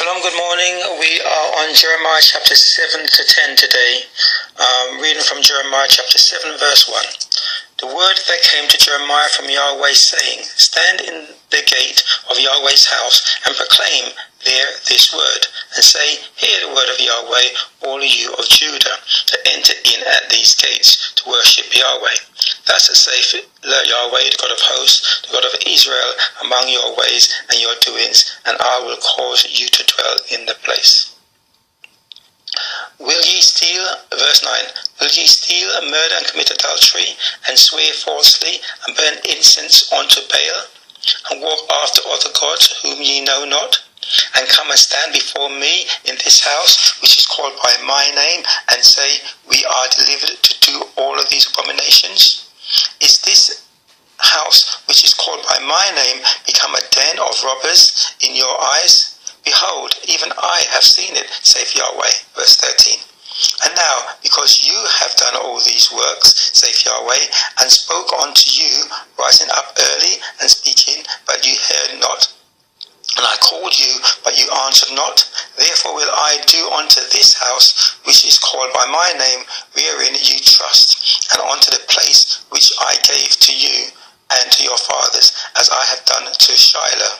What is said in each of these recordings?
Shalom, good morning. We are on Jeremiah chapter 7 to 10 today. Reading from Jeremiah chapter 7 verse 1. The word that came to Jeremiah from Yahweh saying, Stand in the gate of Yahweh's house and proclaim there this word, and say, Hear the word of Yahweh, all you of Judah, that enter in at these gates to worship Yahweh. Thus saith Yahweh, the God of hosts, the God of Israel, among your ways and your doings, and I will cause you to dwell in the place. Will ye steal, verse 9, will ye steal, murder, and commit adultery, and swear falsely, and burn incense unto Baal, and walk after other gods whom ye know not, and come and stand before me in this house, which is called by my name, and say, We are delivered to do all of these abominations? Is this house, which is called by my name, become a den of robbers in your eyes? Behold, even I have seen it, saith Yahweh. Verse 13. And now, because you have done all these works, saith Yahweh, and spoke unto you, rising up early and speaking, but you heard not, and I called you, but you answered not, therefore will I do unto this house, which is called by my name, wherein you trust, and unto the place which I gave to you and to your fathers, as I have done to Shiloh.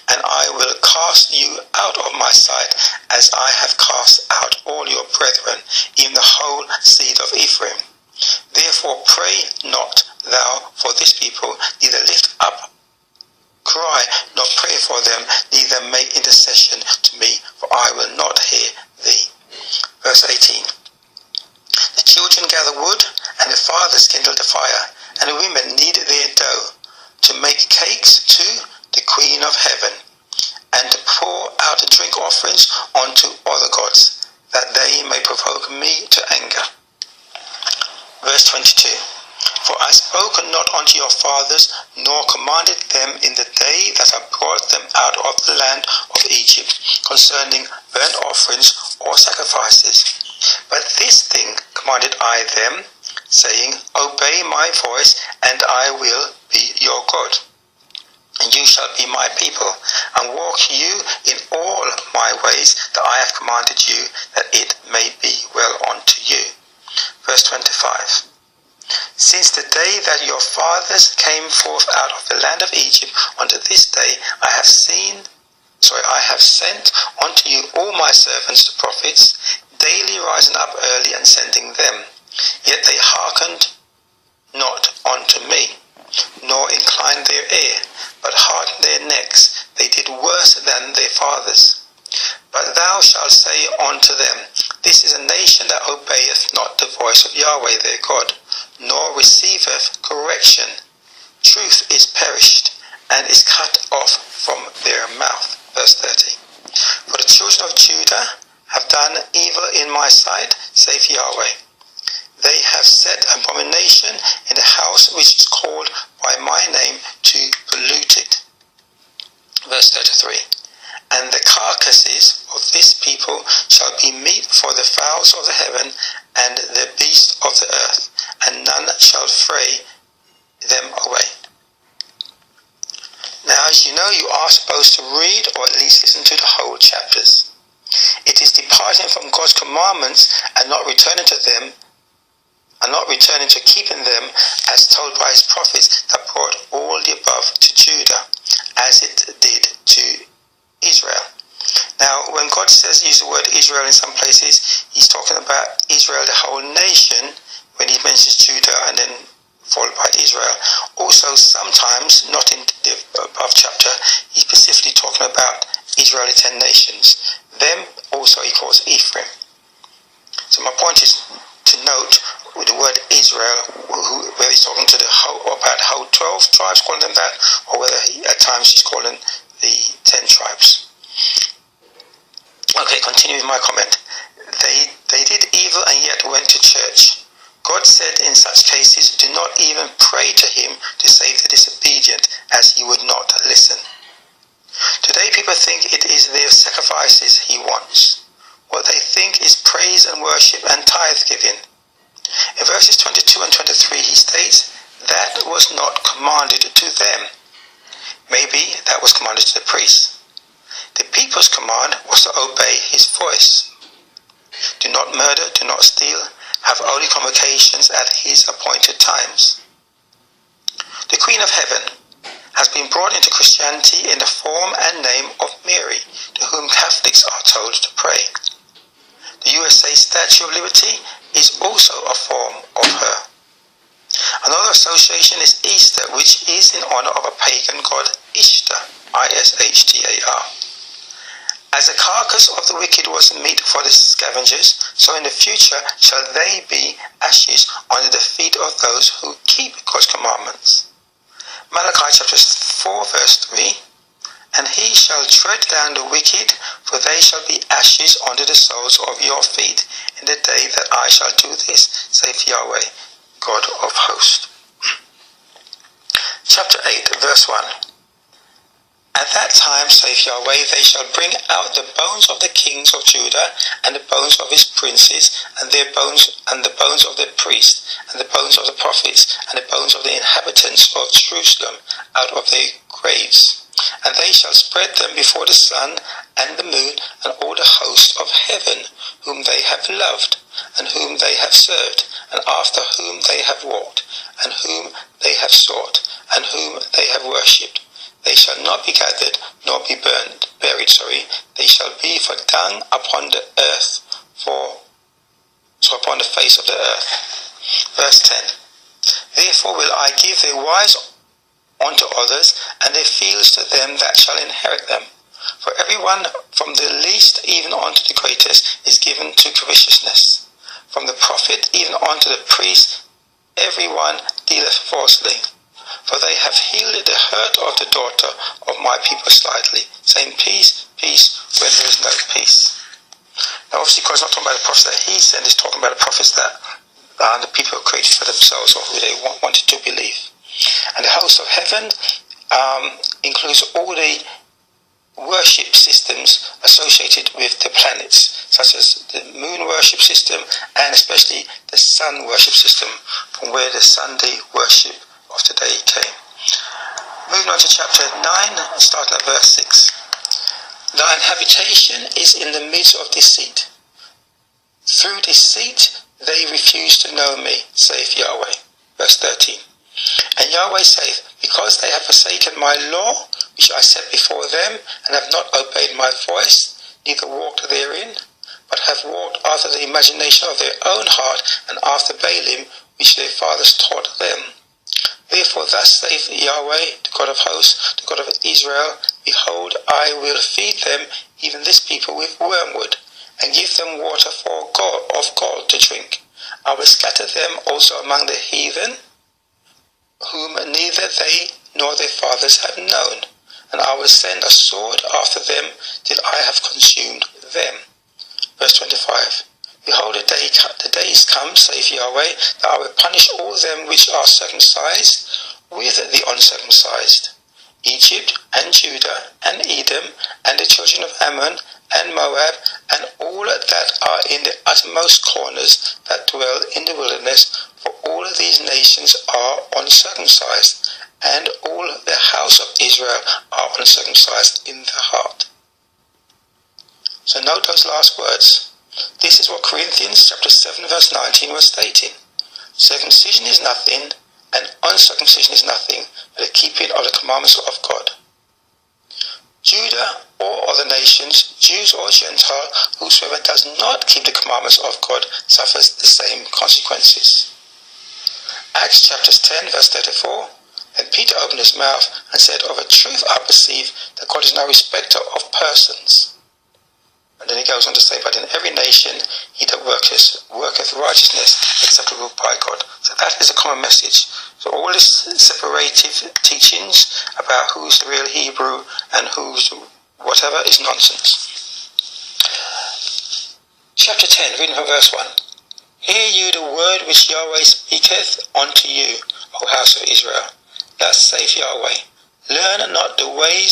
And I will cast you out of my sight, as I have cast out all your brethren, even the whole seed of Ephraim. Therefore pray not thou for this people, neither lift up cry, nor pray for them, neither make intercession to me, for I will not hear thee. Verse 18. The children gather wood, and the fathers kindle the fire, and the women knead their dough, to make cakes to the Queen of Heaven, and to pour out drink offerings unto other gods, that they may provoke me to anger. Verse 22. For I spoke not unto your fathers, nor commanded them in the day that I brought them out of the land of Egypt, concerning burnt offerings or sacrifices. But this thing commanded I them, saying, Obey my voice, and I will be your God. And you shall be my people, and walk you in all my ways that I have commanded you, that it may be well unto you. Verse 25. Since the day that your fathers came forth out of the land of Egypt unto this day, I have sent unto you all my servants the prophets, daily rising up early and sending them. Yet they hearkened not unto me, nor inclined their ear, but hardened their necks. They did worse than their fathers. But thou shalt say unto them, This is a nation that obeyeth not the voice of Yahweh their God, nor receiveth correction. Truth is perished, and is cut off from their mouth. Verse 30. For the children of Judah have done evil in my sight, saith Yahweh. They have set abomination in the house which is called by my name, to pollute it. Verse 33. And the carcasses of this people shall be meat for the fowls of the heaven and the beasts of the earth, and none shall fray them away. Now, as you know, you are supposed to read or at least listen to the whole chapters. It is departing from God's commandments and not returning to them, and not returning to keeping them, as told by his prophets, that brought all the above to Judah, as it did to Israel. Now, when God says use the word Israel in some places, he's talking about Israel, the whole nation, when he mentions Judah and then followed by Israel. Also, sometimes, not in the above chapter, he's specifically talking about Israel, the 10 nations. Them also he calls Ephraim. So my point is to note with the word Israel, whether he's talking to the whole, about the whole 12 tribes, calling them that, or whether at times he's calling the 10 tribes. Okay, continue with my comment. They did evil and yet went to church. God said in such cases, do not even pray to him to save the disobedient, as he would not listen. Today people think it is their sacrifices he wants. What they think is praise and worship and tithe giving. In verses 22 and 23 he states, that was not commanded to them. Maybe that was commanded to the priests. The people's command was to obey his voice. Do not murder, do not steal, have holy convocations at his appointed times. The Queen of Heaven has been brought into Christianity in the form and name of Mary, to whom Catholics are told to pray. The USA Statue of Liberty is also a form of her. Another association is Easter, which is in honor of a pagan god Ishtar, I-S-H-T-A-R. As the carcass of the wicked was meat for the scavengers, so in the future shall they be ashes under the feet of those who keep God's commandments. Malachi chapter 4 verse 3, and he shall tread down the wicked, for they shall be ashes under the soles of your feet, in the day that I shall do this, saith Yahweh, God of hosts. Chapter 8 verse 1. At that time, saith Yahweh, they shall bring out the bones of the kings of Judah, and the bones of his princes, and their bones, and the bones of the priests, and the bones of the prophets, and the bones of the inhabitants of Jerusalem, out of their graves. And they shall spread them before the sun and the moon, and all the hosts of heaven, whom they have loved, and whom they have served, and after whom they have walked, and whom they have sought, and whom they have worshipped. They shall not be gathered, nor be buried. They shall be for dung upon the earth, upon the face of the earth. Verse 10. Therefore will I give their wives unto others, and their fields to them that shall inherit them. For everyone from the least even unto the greatest is given to covetousness. From the prophet even unto the priest, everyone dealeth falsely. For they have healed the hurt of the daughter of my people slightly, saying, Peace, peace, when there is no peace. Now obviously God's not talking about the prophets that he sent, he's talking about the prophets that the people have created for themselves, or who they wanted to believe. And the host of heaven includes all the worship systems associated with the planets, such as the moon worship system, and especially the sun worship system, from where the Sunday worship of today came. Moving on to chapter 9, starting at verse 6. Thine habitation is in the midst of deceit. Through deceit they refuse to know me, saith Yahweh. Verse 13. And Yahweh saith, because they have forsaken my law, which I set before them, and have not obeyed my voice, neither walked therein, but have walked after the imagination of their own heart, and after Baalim, which their fathers taught them. Therefore thus saith Yahweh, the God of hosts, the God of Israel, behold, I will feed them, even this people, with wormwood, and give them water for of gall to drink. I will scatter them also among the heathen, whom neither they nor their fathers have known, and I will send a sword after them till I have consumed them. Verse 25. Behold, the day is come, saith Yahweh, that I will punish all them which are circumcised with the uncircumcised, Egypt and Judah and Edom and the children of Ammon and Moab and all that are in the uttermost corners that dwell in the wilderness, for all of these nations are uncircumcised, and all the house of Israel are uncircumcised in the heart. So note those last words. This is what Corinthians chapter 7 verse 19 was stating. Circumcision is nothing, and uncircumcision is nothing, but the keeping of the commandments of God. Judah or other nations, Jews or Gentile, whosoever does not keep the commandments of God suffers the same consequences. Acts chapter 10 verse 34. And Peter opened his mouth and said, Of a truth I perceive that God is no respecter of persons. And then he goes on to say, but in every nation he that worketh righteousness acceptable by God. So that is a common message. So all this separative teachings about who's the real Hebrew and who's whatever is nonsense. Chapter 10, reading from verse 1. Hear you the word which Yahweh speaketh unto you, O house of Israel. Thus saith Yahweh, learn not the way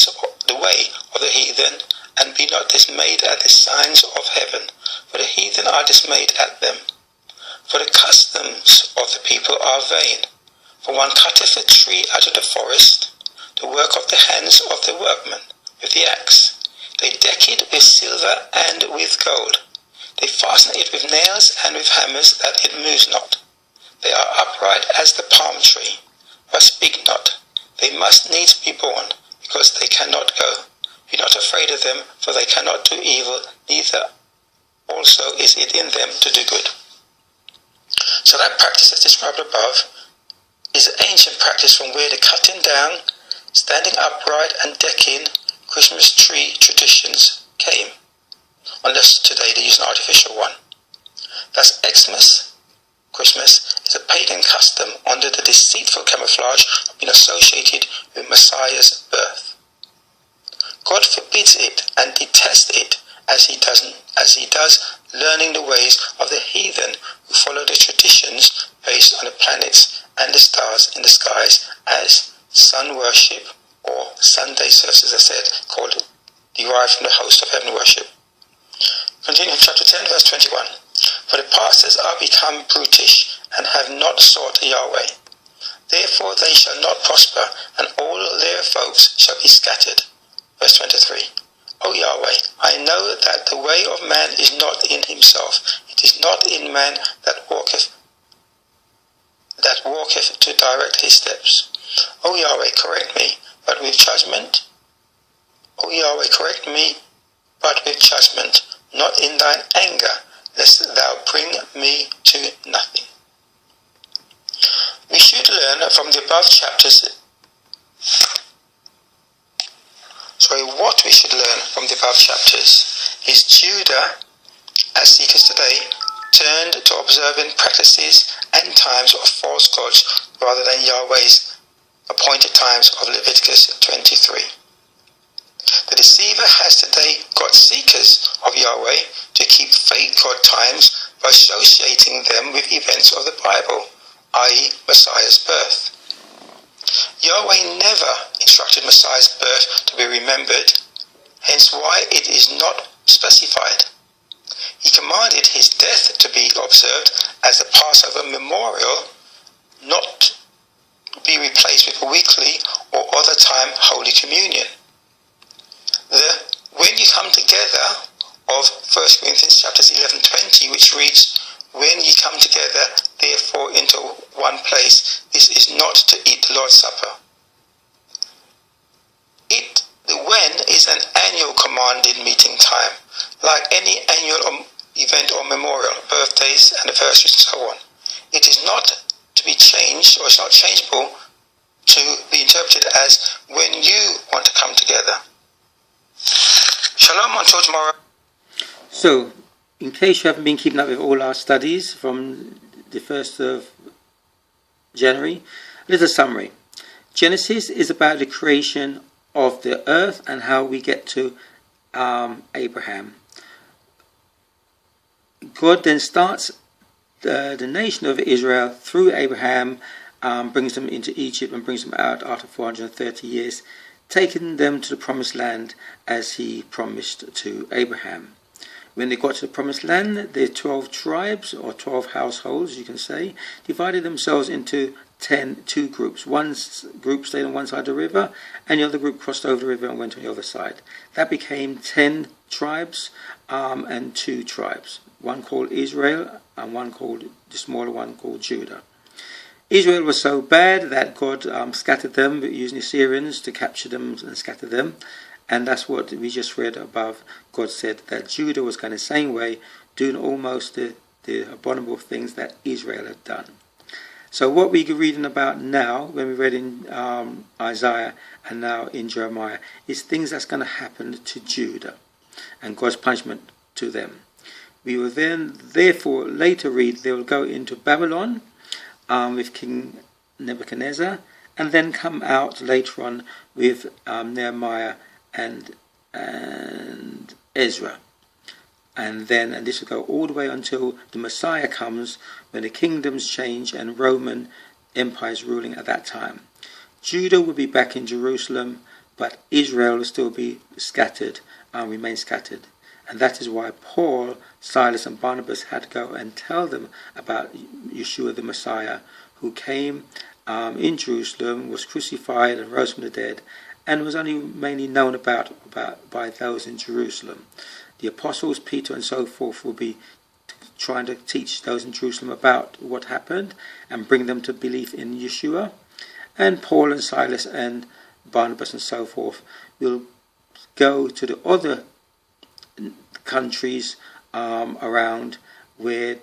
of the heathen, and be not dismayed at the signs of heaven, for the heathen are dismayed at them. For the customs of the people are vain. For one cutteth a tree out of the forest, the work of the hands of the workman, with the axe. They deck it with silver and with gold. They fasten it with nails and with hammers, that it moves not. They are upright as the palm tree, but speak not. They must needs be born, because they cannot go. Be not afraid of them, for they cannot do evil, neither also is it in them to do good. So that practice as described above is an ancient practice from where the cutting down, standing upright and decking Christmas tree traditions came, unless today they use an artificial one. Thus Xmas, Christmas, is a pagan custom under the deceitful camouflage of being associated with Messiah's birth. God forbids it and detests it as he does learning the ways of the heathen who follow the traditions based on the planets and the stars in the skies as sun worship, or Sunday service, as I said, derived from the host of heaven worship. Continuing chapter 10, verse 21. For the pastors are become brutish, and have not sought Yahweh. Therefore they shall not prosper, and all their folks shall be scattered. Verse 23. O Yahweh, I know that the way of man is not in himself. It is not in man that walketh to direct his steps. O Yahweh, correct me, but with judgment. O Yahweh, correct me, but with judgment, not in thine anger, lest thou bring me to nothing. We should learn from the above chapters. What we should learn from the above chapters is Judah, as seekers today, turned to observing practices and times of false gods rather than Yahweh's appointed times of Leviticus 23. The deceiver has today got seekers of Yahweh to keep fake God times by associating them with events of the Bible, i.e. Messiah's birth. Yahweh never instructed Messiah's birth to be remembered, hence why it is not specified. He commanded his death to be observed as a Passover memorial, not be replaced with a weekly or other time Holy Communion. The when you come together of 1 Corinthians chapters 11:20, which reads, when ye come together, therefore, into one place, this is not to eat the Lord's Supper. The when is an annual commanded meeting time, like any annual event or memorial, birthdays, anniversaries, and so on. It is not to be changed, or it's not changeable to be interpreted as when you want to come together. Shalom until tomorrow. So, in case you haven't been keeping up with all our studies from the 1st of January, a little summary. Genesis is about the creation of the earth and how we get to Abraham. God then starts the nation of Israel through Abraham, brings them into Egypt and brings them out after 430 years, taking them to the promised land as he promised to Abraham. When they got to the promised land, the 12 tribes, or 12 households, you can say, divided themselves into two groups. One group stayed on one side of the river, and the other group crossed over the river and went on the other side. That became 10 tribes and 2 tribes. One called Israel, and the smaller one called Judah. Israel was so bad that God scattered them using the Assyrians to capture them and scatter them. And that's what we just read above. God said that Judah was going the same way, doing almost the abominable things that Israel had done. So what we're reading about now, when we read in Isaiah and now in Jeremiah, is things that's going to happen to Judah and God's punishment to them. We will then, therefore, later read they will go into Babylon with King Nebuchadnezzar, and then come out later on with Nehemiah and Ezra. And this will go all the way until the Messiah comes, when the kingdoms change and Roman Empire is ruling at that time. Judah will be back in Jerusalem, but Israel will still be scattered and remain scattered. And that is why Paul, Silas and Barnabas had to go and tell them about Yeshua the Messiah, who came in Jerusalem, was crucified and rose from the dead, and was only mainly known about by those in Jerusalem. The apostles, Peter and so forth, will be trying to teach those in Jerusalem about what happened and bring them to belief in Yeshua. And Paul and Silas and Barnabas and so forth will go to the other countries around where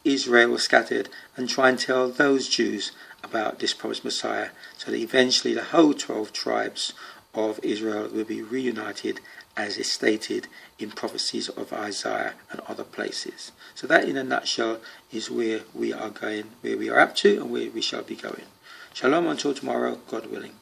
Israel was scattered and try and tell those Jews about this promised Messiah, so that eventually the whole 12 tribes of Israel will be reunited as is stated in prophecies of Isaiah and other places. So that in a nutshell is where we are going, where we are up to and where we shall be going. Shalom until tomorrow, God willing.